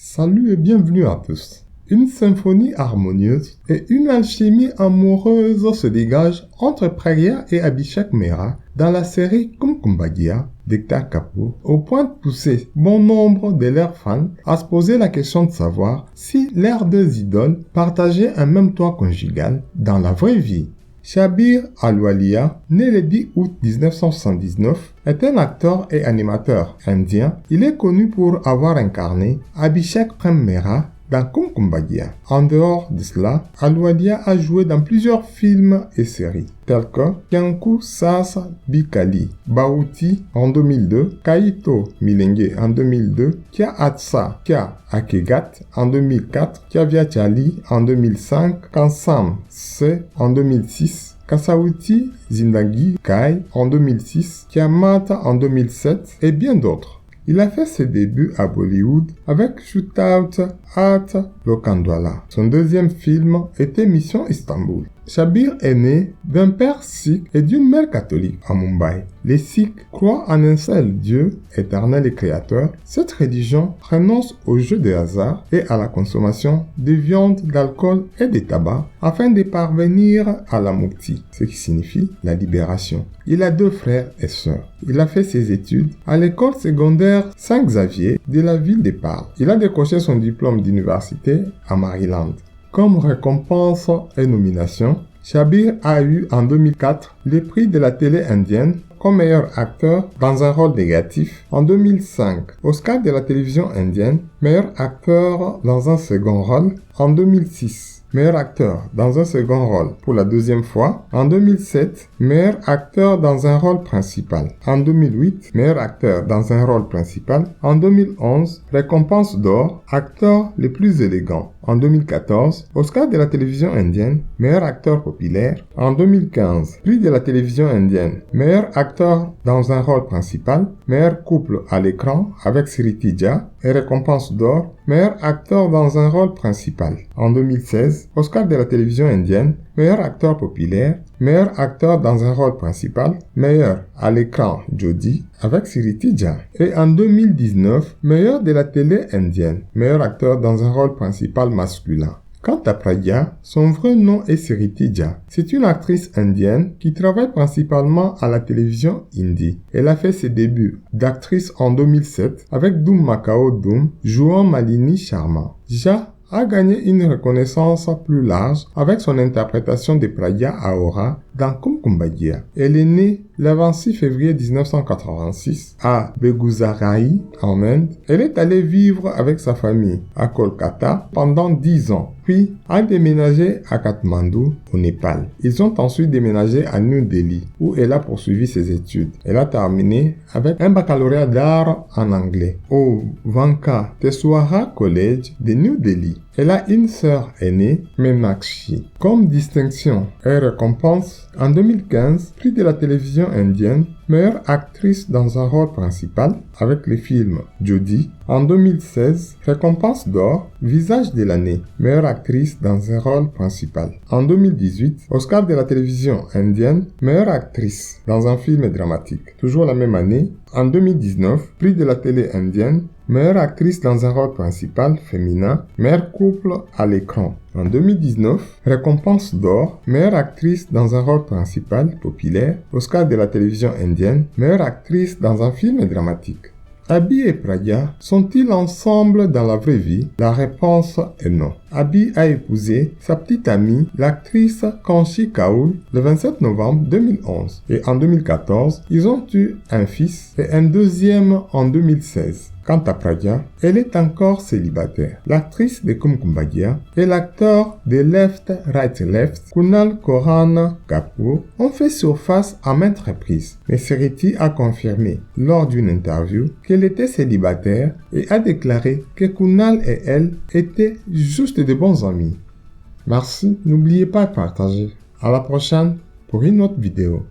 Salut et bienvenue à tous. Une symphonie harmonieuse et une alchimie amoureuse se dégagent entre Pragya et Abhishek Mehra dans la série Kum Bhagiya d'Ekta Kapoor, au point de pousser bon nombre de leurs fans à se poser la question de savoir si leurs deux idoles partageaient un même toit conjugal dans la vraie vie. Shabir Ahluwalia, né le 10 août 1979, est un acteur et animateur indien. Il est connu pour avoir incarné Abhishek Prem Mehra dans Kum Bhagiya. En dehors de cela, Ahluwalia a joué dans plusieurs films et séries, tels que Kyanku Saas Bikali, Bauti en 2002, Kaito Milenge en 2002, Kya Atsa Kya Akegat en 2004, Kya Vyachali en 2005, Kansam Se en 2006, Kasauti Zindagi Kai en 2006, Kiamata en 2007 et bien d'autres. Il a fait ses débuts à Bollywood avec Shootout at Lokhandwala. Son deuxième film était Mission Istanbul. Shabir est né d'un père sikh et d'une mère catholique à Mumbai. Les Sikhs croient en un seul Dieu, éternel et créateur. Cette religion renonce au jeu de hasard et à la consommation de viande, d'alcool et de tabac afin de parvenir à la mukti, ce qui signifie la libération. Il a deux frères et sœurs. Il a fait ses études à l'école secondaire Saint-Xavier de la ville de Parle. Il a décroché son diplôme d'université à Maryland. Comme récompense et nomination, Shabir a eu en 2004 le prix de la télé indienne comme meilleur acteur dans un rôle négatif. En 2005, Oscar de la télévision indienne, meilleur acteur dans un second rôle. En 2006, meilleur acteur dans un second rôle pour la deuxième fois. En 2007, meilleur acteur dans un rôle principal. En 2008, meilleur acteur dans un rôle principal. En 2011, récompense d'or, acteur le plus élégant. En 2014, Oscar de la télévision indienne, meilleur acteur populaire. En 2015, prix de la télévision indienne, meilleur acteur dans un rôle principal, meilleur couple à l'écran avec Sriti Jha et récompense d'or, meilleur acteur dans un rôle principal. En 2016, Oscar de la télévision indienne, meilleur acteur populaire, meilleur acteur dans un rôle principal, meilleur à l'écran Jodhi avec Sriti Jha. Et en 2019, meilleur de la télé indienne, meilleur acteur dans un rôle principal masculin. Quant à Pragya, son vrai nom est Sriti Jha. C'est une actrice indienne qui travaille principalement à la télévision hindi. Elle a fait ses débuts d'actrice en 2007 avec Dhoom Macao Dhoom, jouant Malini Sharma. Jha a gagné une reconnaissance plus large avec son interprétation de Pragya Ahora dans Kum Bhagiya. Elle est née le 26 février 1986 à Begusarai, en Inde. Elle est allée vivre avec sa famille à Kolkata pendant 10 ans, puis a déménagé à Katmandou, au Népal. Ils ont ensuite déménagé à New Delhi, où elle a poursuivi ses études. Elle a terminé avec un baccalauréat d'art en anglais au Venkateswara College de New Delhi. Elle a une sœur aînée, Meenakshi. Comme distinction et récompense, en 2015, prix de la télévision indienne, meilleure actrice dans un rôle principal avec le film Jodhi. En 2016, récompense d'or, visage de l'année, meilleure actrice dans un rôle principal. En 2018, Oscar de la télévision indienne, meilleure actrice dans un film dramatique. Toujours la même année, en 2019, prix de la télé indienne, meilleure actrice dans un rôle principal féminin, meilleur couple à l'écran. En 2019, récompense d'or, meilleure actrice dans un rôle principal populaire, Oscar de la télévision indienne, meilleure actrice dans un film dramatique. Abhi et Pragya sont-ils ensemble dans la vraie vie? La réponse est non. Abhi a épousé sa petite amie, l'actrice Kanchi Kaul, le 27 novembre 2011. Et en 2014, ils ont eu un fils et un deuxième en 2016. Quant à Pragya, elle est encore célibataire. L'actrice de Kum Bhagiya et l'acteur de Left, Right, Left, Kunal Koran Kapoor, ont fait surface à maintes reprises. Mais Sriti a confirmé lors d'une interview qu'elle était célibataire et a déclaré que Kunal et elle étaient juste de bons amis. Merci, n'oubliez pas de partager. À la prochaine pour une autre vidéo.